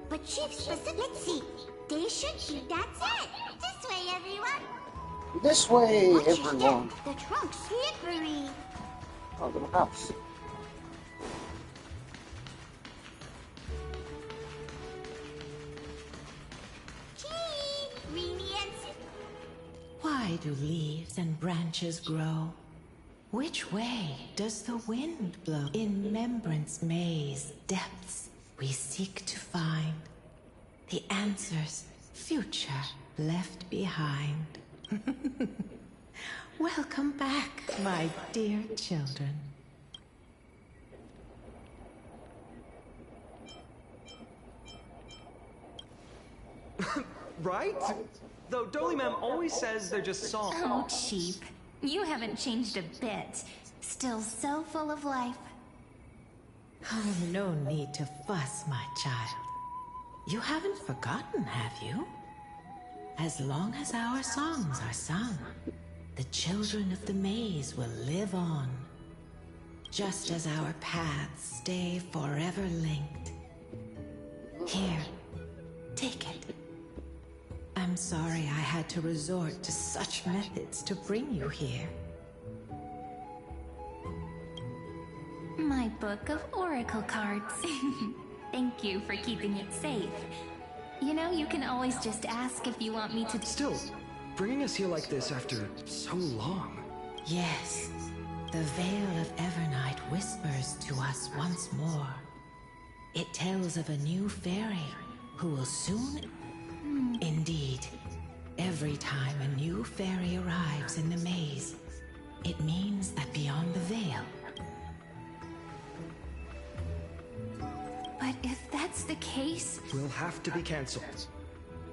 But Chief specific... Let's see. They should be. That's it. This way, everyone. This way, Watch your everyone. step. The trunk's slippery. Oh, little house. Why do leaves and branches grow? Which way does the wind blow? In Remembrance Maze depths we seek to find the answers future left behind. Welcome back, my dear children. Right? Though Dolimem always says they're just songs. Oh, Chief. You haven't changed a bit. Still so full of life. Oh, no need to fuss, my child. You haven't forgotten, have you? As long as our songs are sung, the children of the maze will live on. Just as our paths stay forever linked. Here, take it. I'm sorry I had to resort to such methods to bring you here. My book of Oracle cards. Thank you for keeping it safe. You know, you can always just ask if you want me to... Still, bringing us here like this after so long. Yes, the Veil of Evernight whispers to us once more. It tells of a new fairy who will soon... Indeed, every time a new fairy arrives in the maze, it means that beyond the veil... But if that's the case... We'll have to be cancelled.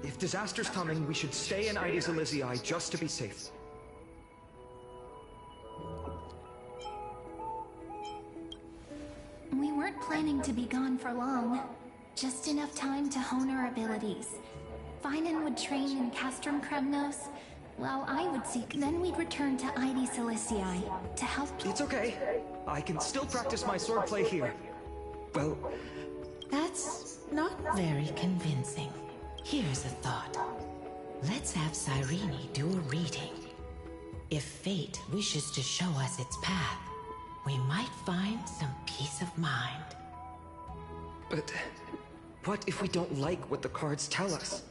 If disaster's coming, we should stay in Ides Elysiae just to be safe. We weren't planning to be gone for long. Just enough time to hone our abilities. Finan would train in Castrum Kremnos, while I would seek. Then we'd return to Ides Elysiae to help... It's okay. I can still practice my swordplay here. Well... That's not very convincing. Here's a thought. Let's have Cyrene do a reading. If fate wishes to show us its path, we might find some peace of mind. But what if we don't like what the cards tell us?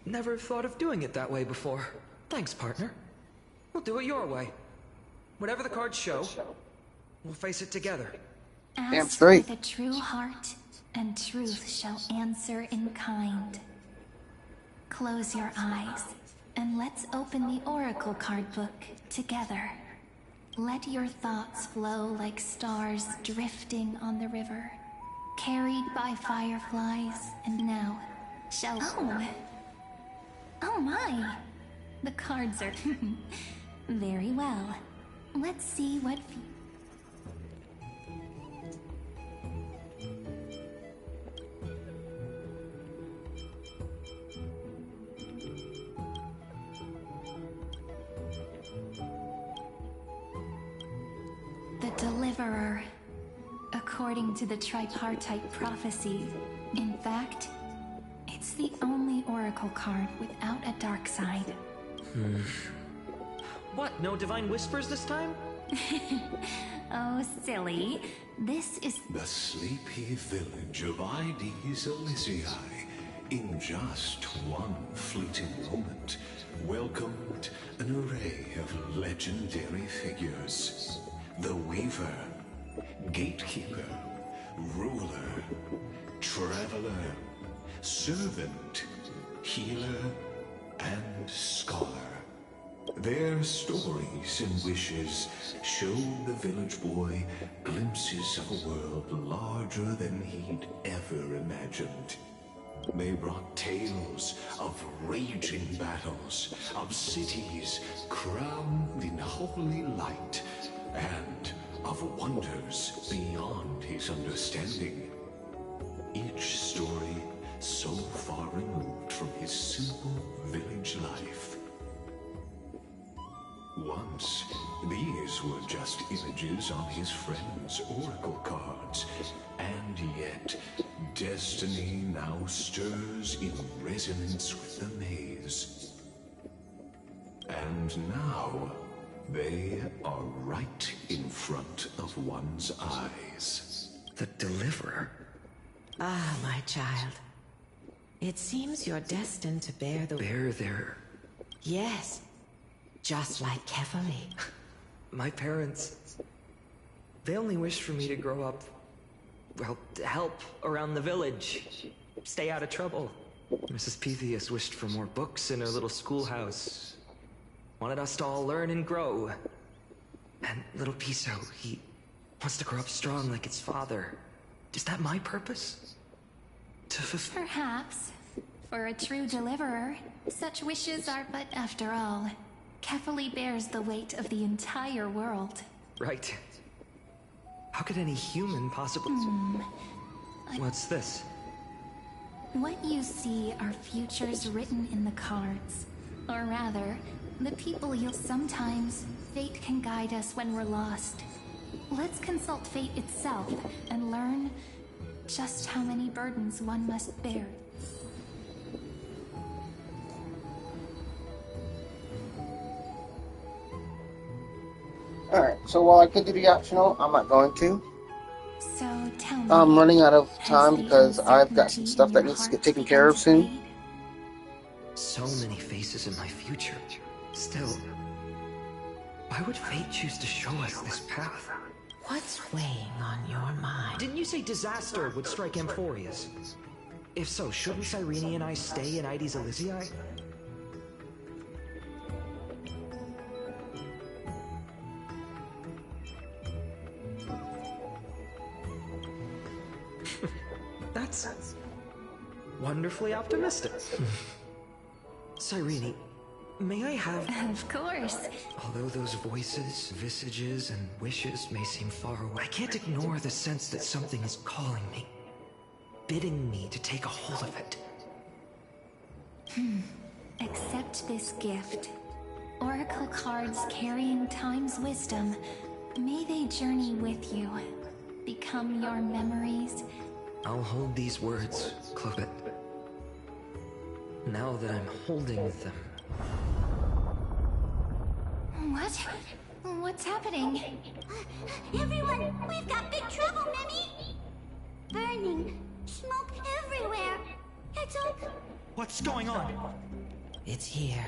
Never thought of doing it that way before. Thanks, partner. We'll do it your way. Whatever the cards show, we'll face it together. Ask straight. with a true heart, and truth shall answer in kind. Close your eyes, and let's open the Oracle card book together. Let your thoughts flow like stars drifting on the river, carried by fireflies, and now shall... Oh my! The cards are... Very well. Let's see what... The Deliverer. According to the tripartite prophecy, in fact, it's the only oracle card without a dark side. What, no divine whispers this time? Oh, silly. This is... The sleepy village of Ides Elysiae in just one fleeting moment, welcomed an array of legendary figures. The Weaver, Gatekeeper, Ruler, Traveler, Servant, Healer, and Scholar. Their stories and wishes showed the village boy glimpses of a world larger than he'd ever imagined. They brought tales of raging battles, of cities crowned in holy light, and of wonders beyond his understanding. Each story so far removed from his simple village life. Once, these were just images on his friend's oracle cards, and yet destiny now stirs in resonance with the maze. And now, they are right in front of one's eyes. The Deliverer? Ah, my child. It seems you're destined to bear the... Bear their... Yes. Just like Kefali. My parents... They only wished for me to grow up... well, to help around the village. Stay out of trouble. Mrs. Petheus wished for more books in her little schoolhouse. Wanted us to all learn and grow. And little Piso, he wants to grow up strong like his father. Is that my purpose? To fulfill... Perhaps. For a true deliverer, such wishes are but, after all, Kefali bears the weight of the entire world. Right. How could any human possibly... What's this? What you see are futures written in the cards. Or rather, the people you'll sometimes... Fate can guide us when we're lost. Let's consult fate itself and learn just how many burdens one must bear. Alright, so while I could do the optional, I'm not going to. So tell me, I'm running out of time because I've got some stuff that needs to get taken care of soon. So many faces in my future. Still, why would fate choose to show us this path? What's weighing on your mind? Didn't you say disaster would strike Amphorius? If so, shouldn't Cyrene and I stay in Ides Elysiae? That's wonderfully optimistic. Cyrene, may I have... Of course. Although those voices, visages, and wishes may seem far away, I can't ignore the sense that something is calling me, bidding me to take a hold of it. Accept this gift. Oracle cards carrying time's wisdom. May they journey with you, become your memories. I'll hold these words, Clopet. Now that I'm holding them. What? What's happening? Everyone, we've got big trouble, Mimi! Burning, smoke everywhere. It's all... What's going on? It's here.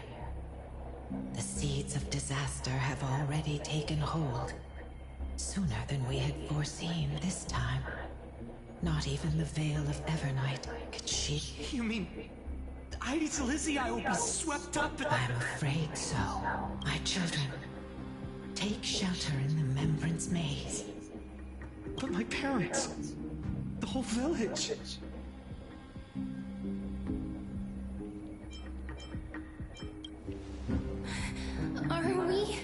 The seeds of disaster have already taken hold. Sooner than we had foreseen this time. Not even the Veil of Evernight could shake. You mean... Ides Elysiae will be swept up in... I'm afraid so. My children, take shelter in the Membrance Maze. But my parents... the whole village... Are we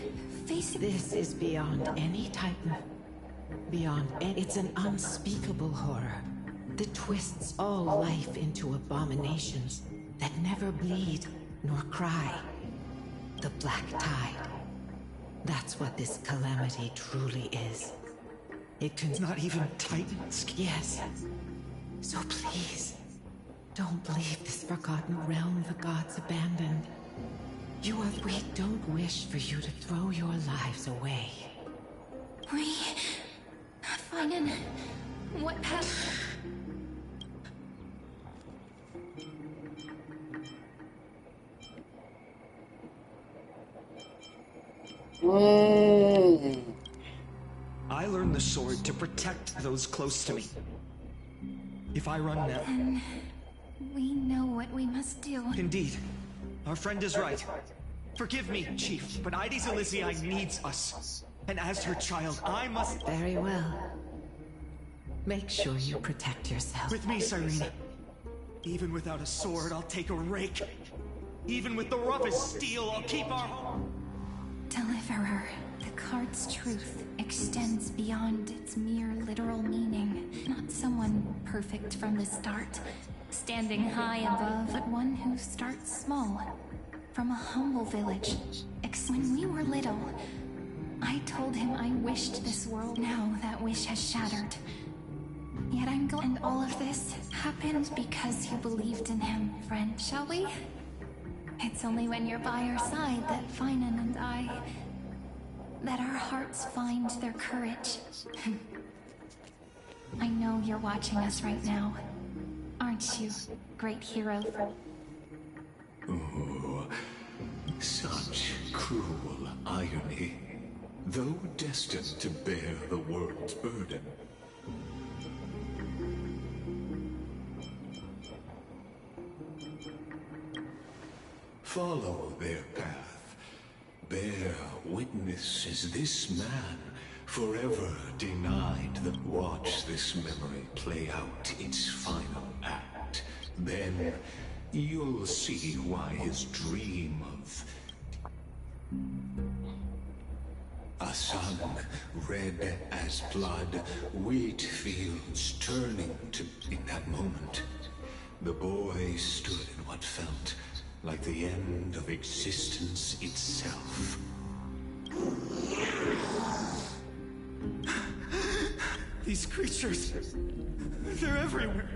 facing... This is beyond any Titan. Beyond any... It's an unspeakable horror that twists all life into abominations that never bleed nor cry. The Black Tide. That's what this calamity truly is. It can... Not even Titans? Yes. So please, don't leave this forgotten realm the gods abandoned. We don't wish for you to throw your lives away. Finan, what path... I learned the sword to protect those close to me. If I run now... Then we know what we must do. Indeed. Our friend is right. Forgive me, Chief, but Ides Elysiae needs us. And as her child, I must... Very well. Make sure you protect yourself. With me, Cyrene. Even without a sword, I'll take a rake. Even with the roughest steel, I'll keep our home. Deliverer, the card's truth extends beyond its mere literal meaning. Not someone perfect from the start, standing high above, but one who starts small, from a humble village. When we were little, I told him I wished this world. Now that wish has shattered. Yet I'm going. And all of this happened because you believed in him, friend. Shall we? It's only when you're by our side that Finan and I... that our hearts find their courage. I know you're watching us right now. Aren't you, great hero? Oh, such cruel irony. Though destined to bear the world's burden. Follow their path. Bear witness as this man, forever denied the... Watch this memory play out its final act. Then you'll see why his dream of... a sun, red as blood, wheat fields turning to... In that moment, the boy stood in what felt like the end of existence itself. These creatures, they're everywhere.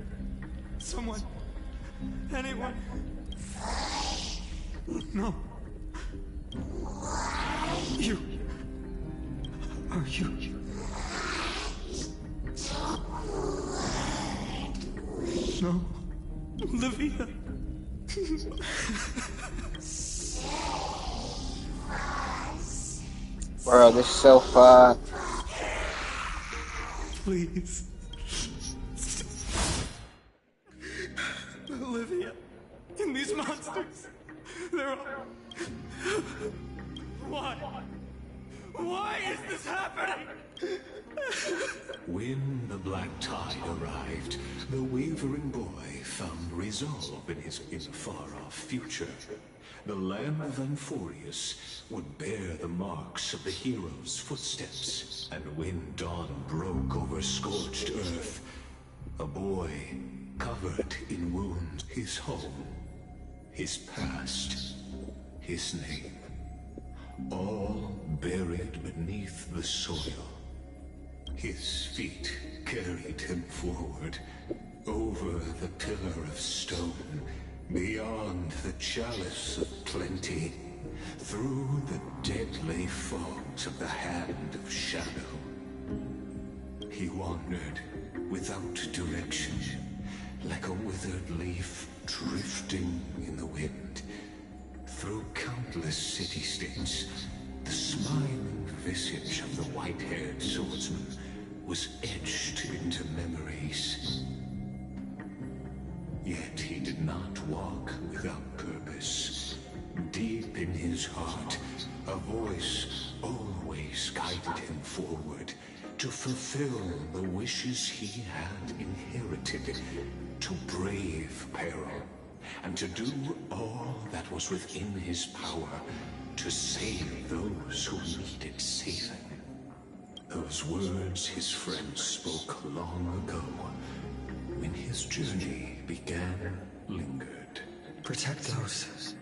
Someone, anyone. No. You. Are you? No. Olivia. Bro, this is so fun. Please. Olivia. And these monsters. They're all... Why? Why is this happening? When the black tide arrived, the wavering boy found resolve in the far-off future. The land of Anforius would bear the marks of the hero's footsteps. And when dawn broke over scorched earth, a boy covered in wounds, his home, his past, his name, all buried beneath the soil. His feet carried him forward, over the pillar of stone, beyond the chalice of plenty, through the deadly fogs of the hand of shadow. He wandered without direction, like a withered leaf drifting in the wind. Through countless city-states, the smiling visage of the white-haired swordsman was etched into memories. Yet he did not walk without purpose. Deep in his heart, a voice always guided him forward to fulfill the wishes he had inherited, to brave peril, and to do all that was within his power to save those who needed saving. Those words his friend spoke long ago, when his journey began, lingered. Protect those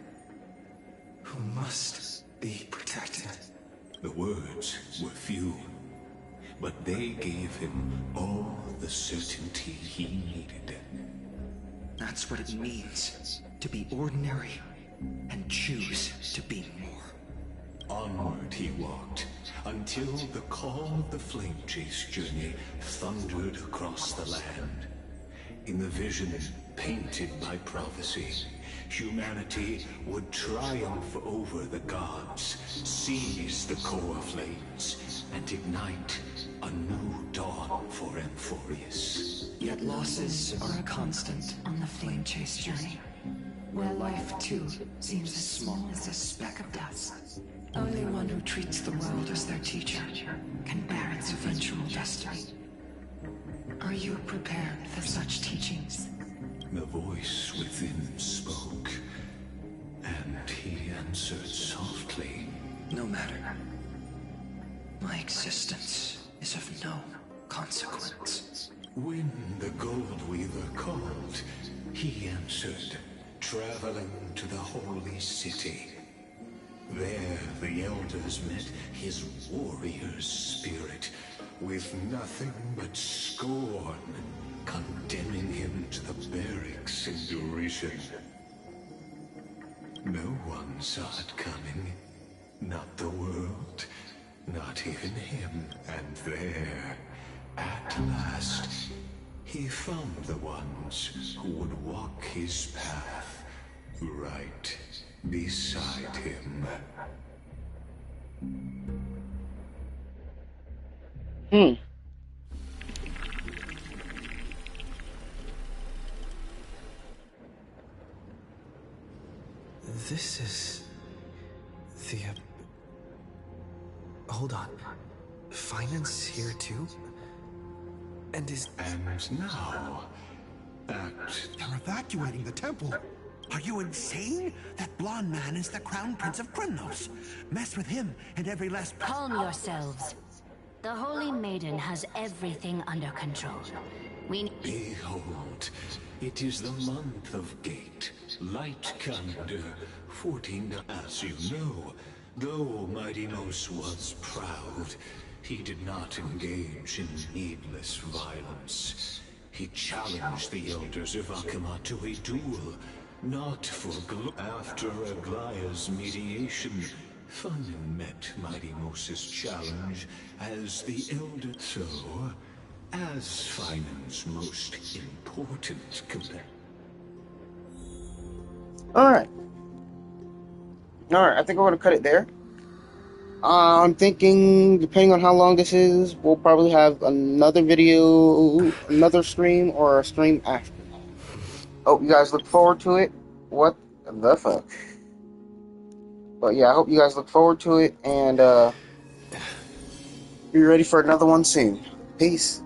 who must be protected. The words were few, but they gave him all the certainty he needed. That's what it means to be ordinary and choose to be more. Onward he walked, until the call of the flame chase journey thundered across the land. In the vision painted by prophecy, humanity would triumph over the gods, seize the core flames, and ignite a new dawn for Amphorius. Yet losses are a constant on the flame chase journey, where life too seems as small as a speck of dust. Only one who treats the world as their teacher can bear its eventual destiny. Are you prepared for such teachings? The voice within spoke, and he answered softly. No matter. My existence is of no consequence. When the Gold Weaver called, he answered, traveling to the holy city. There the elders met his warrior's spirit, with nothing but scorn, condemning him to the barracks in derision. No one saw it coming. Not the world, not even him. And there, at last, he found the ones who would walk his path, right beside him. This is... the... Hold on. Finance here too? And is... And now... They're evacuating the temple. Are you insane? That blonde man is the Crown Prince of Krymnos. Mess with him and every last... Calm yourselves. The Holy Maiden has everything under control. Behold, it is the month of Gate, light calendar 14. As you know, though Mighty Mos was proud, he did not engage in needless violence. He challenged the elders of Akama to a duel, not for after Aglaya's mediation. Funan met Mighty Mos's challenge as the elder. So, as Finan's most important companion. Alright, I think we're going to cut it there. I'm thinking, depending on how long this is, we'll probably have another video, another stream, or a stream after. Hope you guys look forward to it. What the fuck? But yeah, I hope you guys look forward to it, and be ready for another one soon. Peace.